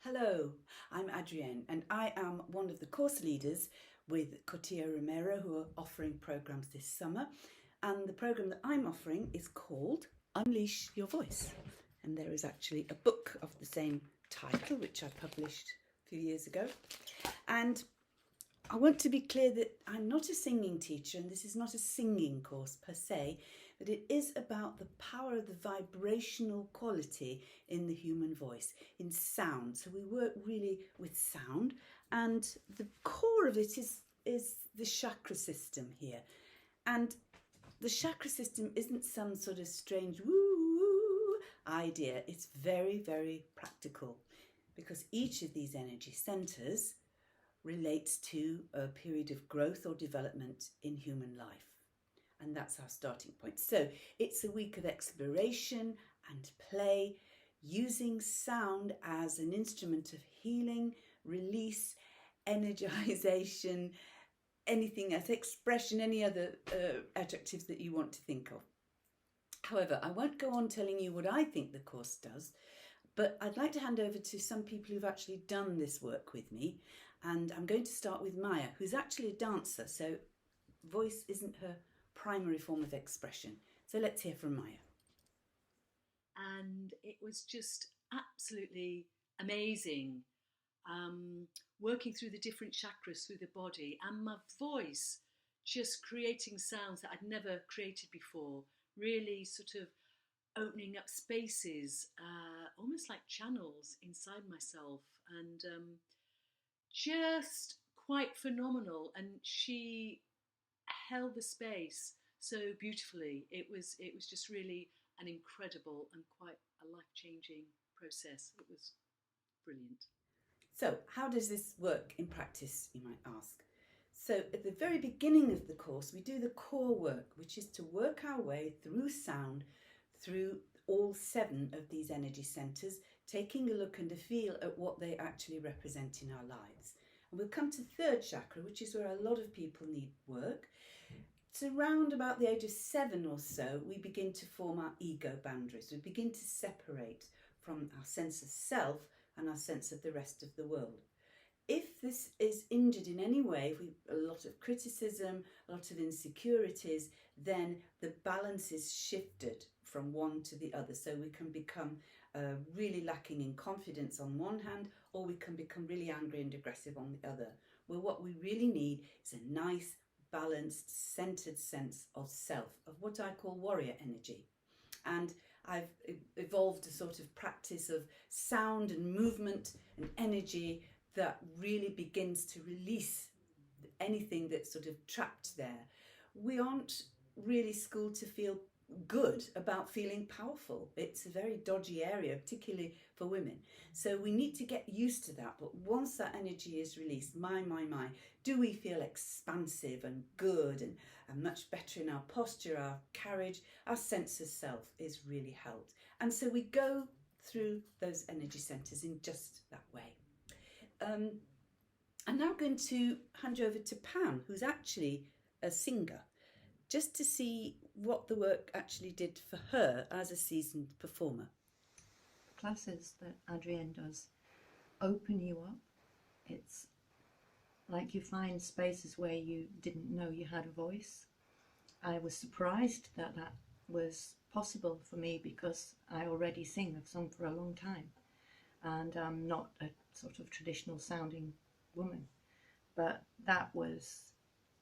Hello, I'm Adrienne and I am one of the course leaders with Cortijo Romero who are offering programs this summer, and the program that I'm offering is called Unleash Your Voice, and there is actually a book of the same title which I published a few years ago. And I want to be clear that I'm not a singing teacher and this is not a singing course per se, but it is about the power of the vibrational quality in the human voice, in sound. So we work really with sound, and the core of it is the chakra system here. And the chakra system isn't some sort of strange woo idea. It's very, very practical, because each of these energy centers relates to a period of growth or development in human life. And that's our starting point. So it's a week of exploration and play, using sound as an instrument of healing, release, energization, anything as expression, any other adjectives that you want to think of. However, I won't go on telling you what I think the course does, but I'd like to hand over to some people who've actually done this work with me. And I'm going to start with Maya, who's actually a dancer, so voice isn't her primary form of expression. So let's hear from Maya. And it was just absolutely amazing, working through the different chakras through the body, and my voice just creating sounds that I'd never created before, really sort of opening up spaces, almost like channels inside myself, and just quite phenomenal. And she held the space so beautifully. It was just really an incredible and quite a life-changing process. It was brilliant. So how does this work in practice, you might ask? So at the very beginning of the course, we do the core work, which is to work our way through sound, through all 7 of these energy centers, taking a look and a feel at what they actually represent in our lives. And we'll come to third chakra, which is where a lot of people need work. It's around about the age of 7 or so, we begin to form our ego boundaries. We begin to separate from our sense of self and our sense of the rest of the world. If this is injured in any way, if we a lot of criticism, a lot of insecurities, then the balance is shifted from one to the other. So we can become really lacking in confidence on one hand, or we can become really angry and aggressive on the other. Well, what we really need is a nice, balanced, centered sense of self, of what I call warrior energy. And I've evolved a sort of practice of sound and movement and energy that really begins to release anything that's sort of trapped there. We aren't really schooled to feel good about feeling powerful. It's a very dodgy area, particularly for women. So we need to get used to that. But once that energy is released, my, do we feel expansive and good and much better in our posture, our carriage, our sense of self is really helped. And so we go through those energy centers in just that way. I'm now going to hand you over to Pam, who's actually a singer, just to see what the work actually did for her as a seasoned performer. Classes that Adrienne does open you up. It's like you find spaces where you didn't know you had a voice. I was surprised that that was possible for me, because I already sing. I've sung for a long time, and I'm not a sort of traditional sounding woman, but that was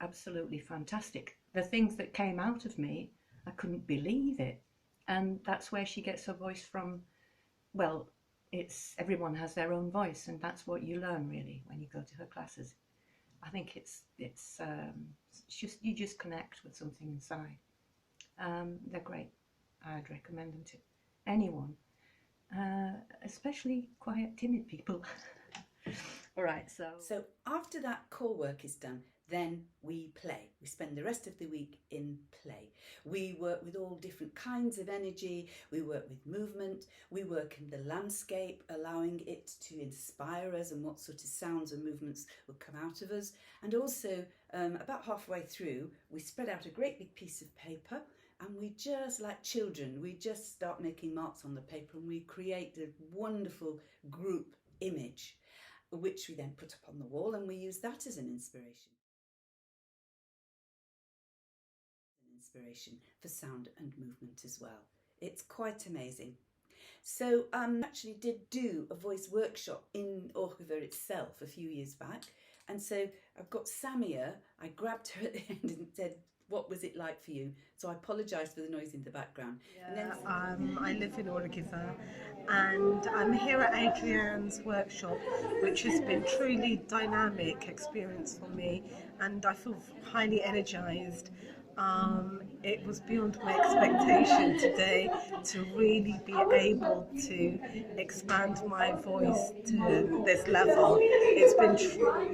absolutely fantastic. The things that came out of me, I couldn't believe it. And that's where she gets her voice from. Well, it's everyone has their own voice, and that's what you learn really when you go to her classes. I think it's just, you just connect with something inside. They're great. I'd recommend them to anyone, especially quiet, timid people. All right, so after that core work is done, then we play. We spend the rest of the week in play. We work with all different kinds of energy. We work with movement. We work in the landscape, allowing it to inspire us and what sort of sounds and movements will come out of us. And also, about halfway through, we spread out a great big piece of paper, and we just, like children, we just start making marks on the paper, and we create a wonderful group image, which we then put up on the wall, and we use that as an inspiration. For sound and movement as well. It's quite amazing. So actually did do a voice workshop in Orgever itself a few years back, and so I've got Samia. I grabbed her at the end and said, what was it like for you? So I apologise for the noise in the background. Yeah, I live in Orgever, and I'm here at Adrienne's workshop, which has been truly dynamic experience for me, and I feel highly energised. It was beyond my expectation today to really be able to expand my voice to this level. It's been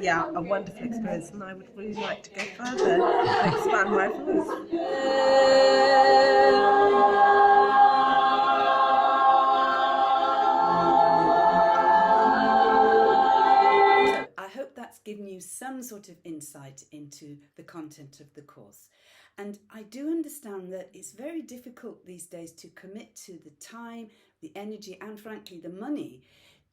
a wonderful experience, and I would really like to go further and expand my voice. I hope that's given you some sort of insight into the content of the course. And I do understand that it's very difficult these days to commit to the time, the energy, and frankly the money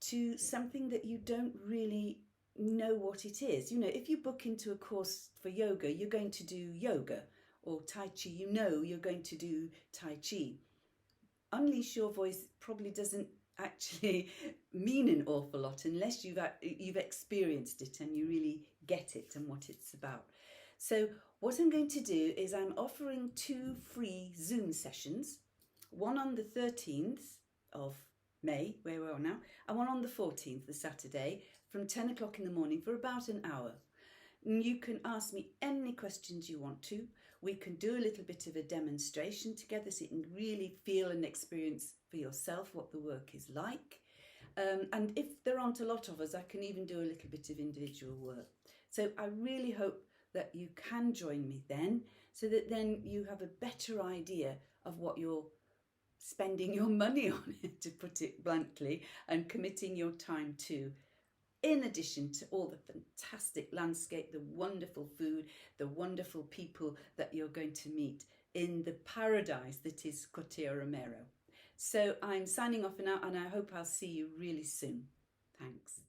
to something that you don't really know what it is. You know, if you book into a course for yoga, you're going to do yoga, or Tai Chi, you know you're going to do Tai Chi. Unleash Your Voice probably doesn't actually mean an awful lot unless you've experienced it and you really get it and what it's about. So what I'm going to do is I'm offering 2 free Zoom sessions, one on the 13th of May, where we are now, and one on the 14th, the Saturday, from 10 o'clock in the morning for about an hour. And you can ask me any questions you want to. We can do a little bit of a demonstration together so you can really feel and experience for yourself what the work is like. And if there aren't a lot of us, I can even do a little bit of individual work. So I really hope that you can join me then, so that then you have a better idea of what you're spending your money on, to put it bluntly, and committing your time to, in addition to all the fantastic landscape, the wonderful food, the wonderful people that you're going to meet in the paradise that is Cortijo Romero. So I'm signing off for now, and I hope I'll see you really soon. Thanks.